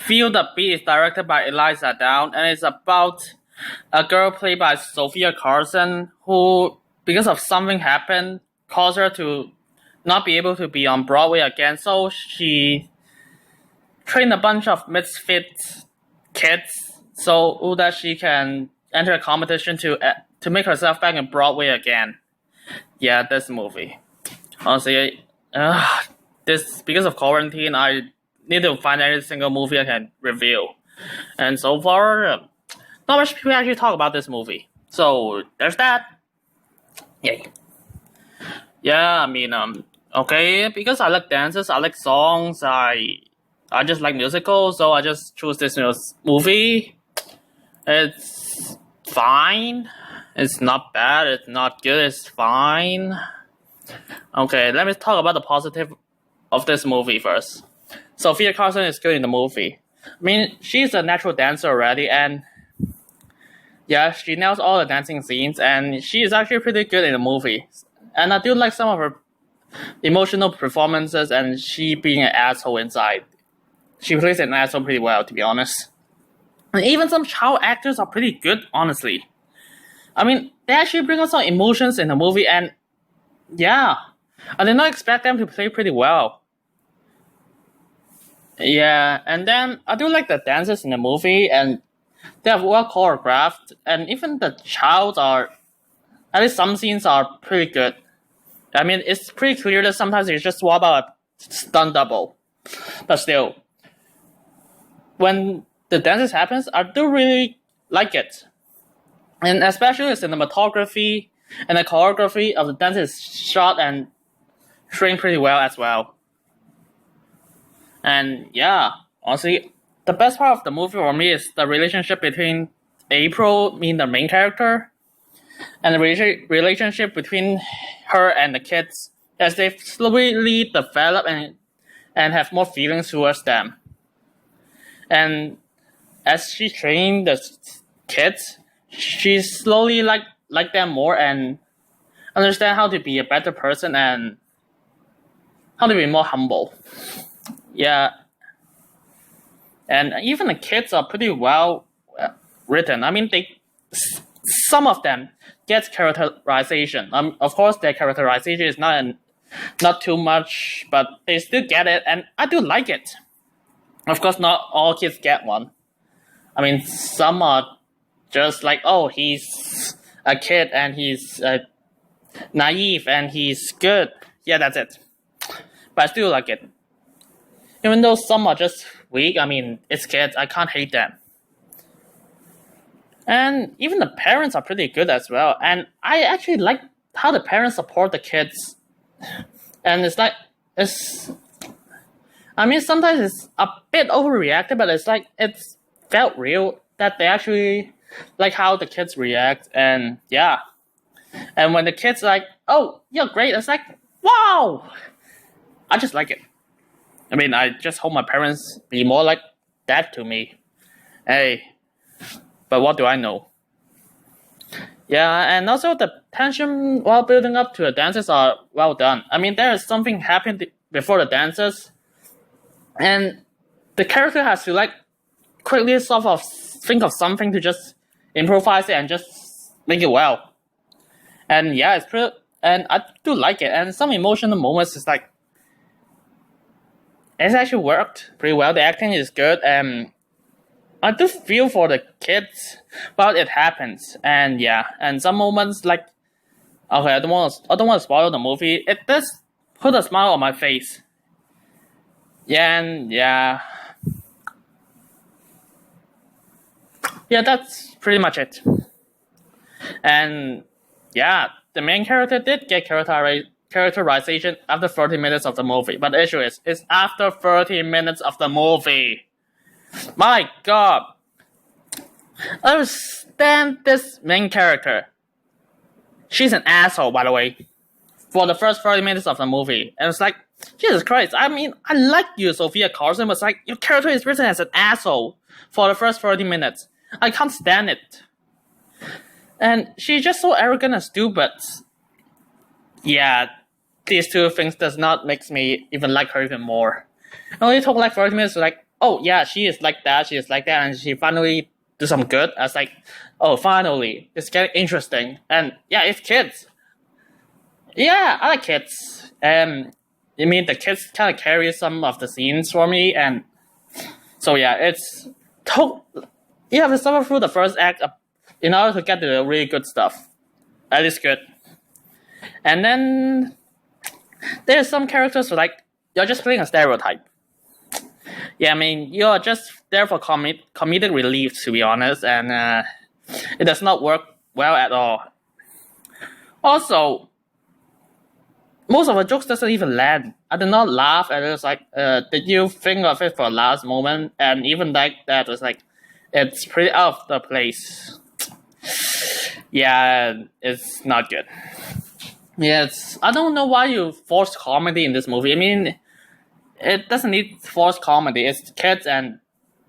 Feel the Beat is directed by Elissa Down, and it's about a girl played by Sofia Carson who, because of something happened, caused her to not be able to be on Broadway again. So she trained a bunch of misfit kids so that she can enter a competition to make herself back in Broadway again. Yeah, this movie. Honestly, this because of quarantine, I need to find every single movie I can review, and so far, not much people actually talk about this movie. So there's that. Yay. Yeah, I mean, okay, because I like dances, I like songs, I just like musicals, so I just choose this movie. It's fine. It's not bad. It's not good. It's fine. Okay, let me talk about the positive of this movie first. Sofia Carson is good in the movie. I mean, she's a natural dancer already, and yeah, she nails all the dancing scenes, and she is actually pretty good in the movie. And I do like some of her emotional performances, and she being an asshole inside. She plays an asshole pretty well, to be honest. And even some child actors are pretty good, honestly. I mean, they actually bring out some emotions in the movie, and yeah, I did not expect them to play pretty well. Yeah, and then I do like the dances in the movie, and they are well choreographed, and even the child are, at least some scenes are pretty good. I mean, it's pretty clear that sometimes it's just swap out a stunt double, but still, when the dances happens, I do really like it, and especially the cinematography and the choreography of the dance is shot and trained pretty well as well. And yeah, honestly, the best part of the movie for me is the relationship between April, meaning the main character, and the relationship between her and the kids as they slowly develop and have more feelings towards them. And as she trains the kids, she slowly like them more and understand how to be a better person and how to be more humble. Yeah. And even the kids are pretty well written. I mean, some of them get characterization. Of course, their characterization is not too much, but they still get it, and I do like it. Of course, not all kids get one. I mean, some are just like, oh, he's a kid and he's naive and he's good. Yeah, that's it. But I still like it. Even though some are just weak, I mean, it's kids, I can't hate them. And even the parents are pretty good as well. And I actually like how the parents support the kids. And I mean, sometimes it's a bit overreacted, but it's felt real that they actually like how the kids react. And yeah. And when the kids like, oh, you're great, it's like, wow! I just like it. I mean, I just hope my parents be more like that to me. Hey, but what do I know? Yeah, and also the tension while building up to the dances are well done. I mean, there is something happening before the dances, and the character has to quickly sort of think of something to just improvise it and just make it well. And yeah, it's pretty, and I do like it. And some emotional moments is it's actually worked pretty well. The acting is good, and I do feel for the kids while it happens. And yeah, and some moments okay, I don't want to spoil the movie. It does put a smile on my face. Yeah, and yeah, that's pretty much it. And yeah, the main character did get characterization after 30 minutes of the movie, but the issue is, it's after 30 minutes of the movie. My god. I don't stand this main character. She's an asshole, by the way, for the first 30 minutes of the movie. And it's like, Jesus Christ, I mean, I like you, Sofia Carson, but it's like, your character is written as an asshole for the first 30 minutes. I can't stand it. And she's just so arrogant and stupid. Yeah, these two things does not make me even like her even more. It only took 30 minutes to oh yeah, she is like that, and she finally do some good. I was like, oh, finally, it's getting interesting. And yeah, it's kids. Yeah, I like kids. I mean, the kids kind of carry some of the scenes for me, and so yeah, you have to suffer through the first act in order to get the really good stuff. That is good. And then there's some characters who, like, you're just playing a stereotype. Yeah, I mean, you're just there for comedic relief, to be honest, and it does not work well at all. Also, most of the jokes doesn't even land. I did not laugh, and it was like, did you think of it for a last moment? And even like that was like, it's pretty out of the place. Yeah, it's not good. Yeah, I don't know why you force comedy in this movie. I mean, it doesn't need forced comedy. It's kids and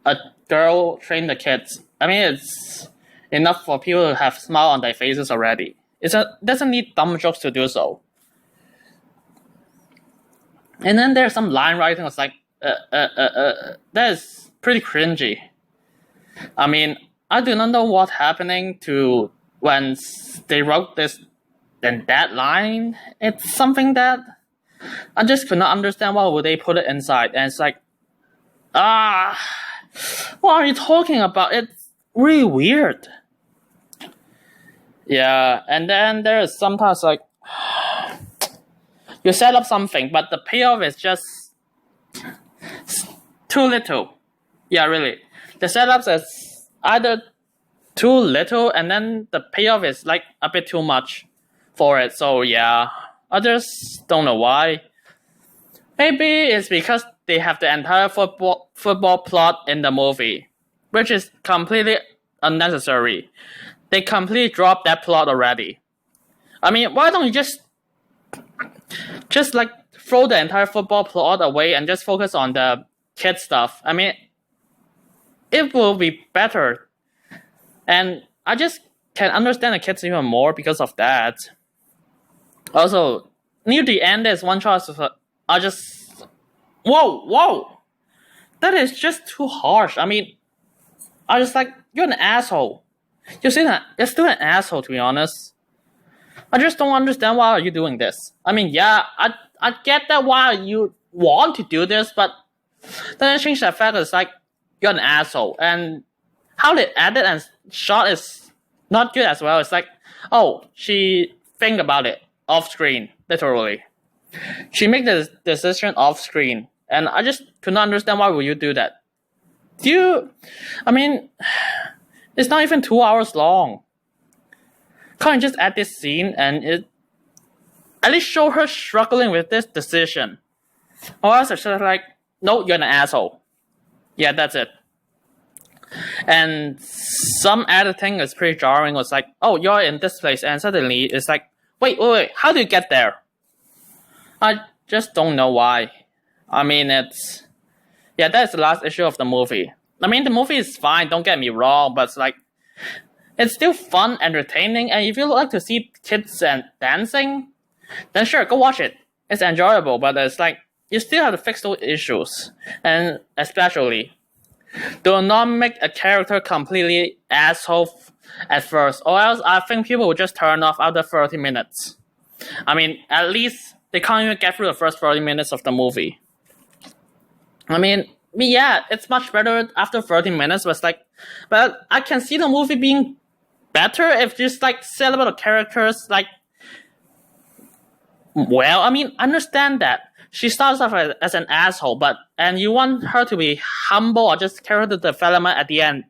a girl train the kids. I mean, it's enough for people to have smile on their faces already. It doesn't need dumb jokes to do so. And then there's some line writing that's like, that is pretty cringy. I mean, I do not know what's happening to when they wrote this and that line. It's something that I just could not understand why would they put it inside. And it's like, what are you talking about? It's really weird. Yeah, and then there is sometimes like, you set up something, but the payoff is just too little. Yeah, really. The setups is either too little, and then the payoff is like a bit too much for it. So yeah, I just don't know why. Maybe it's because they have the entire football plot in the movie, which is completely unnecessary. They completely dropped that plot already. I mean, why don't you just like throw the entire football plot away and just focus on the kid stuff? I mean, it will be better. And I just can understand the kids even more because of that. Also, near the end, there's one choice. I just, whoa, that is just too harsh. I mean, I just like, you're an asshole. You're still an asshole, to be honest. I just don't understand why are you doing this. I mean, yeah, I get that why you want to do this, but then I change the fact that it's like, you're an asshole. And how they edit and shot is not good as well. It's like, oh, she think about it off screen, literally. She make the decision off screen, and I just could not understand why would you do that. I mean, it's not even 2 hours long. Can't you just add this scene and it at least show her struggling with this decision? Or else it's just like, no, you're an asshole. Yeah, that's it. And some editing is pretty jarring. It's like, oh, you're in this place, and suddenly it's like, wait, how do you get there? I just don't know why. I mean, that's the last issue of the movie. I mean, the movie is fine, don't get me wrong, but it's like, it's still fun, entertaining, and if you like to see kids and dancing, then sure, go watch it. It's enjoyable, but it's like, you still have to fix those issues. And especially, do not make a character completely asshole at first, or else I think people will just turn off after 30 minutes. I mean, at least they can't even get through the first 30 minutes of the movie. I mean, yeah, it's much better after 30 minutes, but I can see the movie being better if just like set about the characters like, well, I mean, understand that she starts off as an asshole, and you want her to be humble or just character development at the end.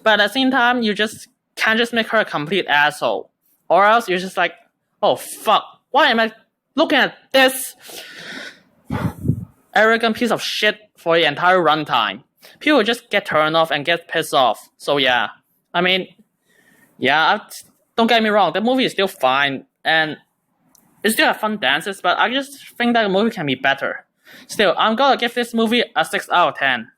But at the same time, you just can't just make her a complete asshole. Or else you're just like, oh fuck, why am I looking at this arrogant piece of shit for the entire runtime? People just get turned off and get pissed off. So yeah, I mean, yeah, don't get me wrong, the movie is still fine, and it still have fun dances, but I just think that the movie can be better. Still, I'm gonna give this movie a 6 out of 10.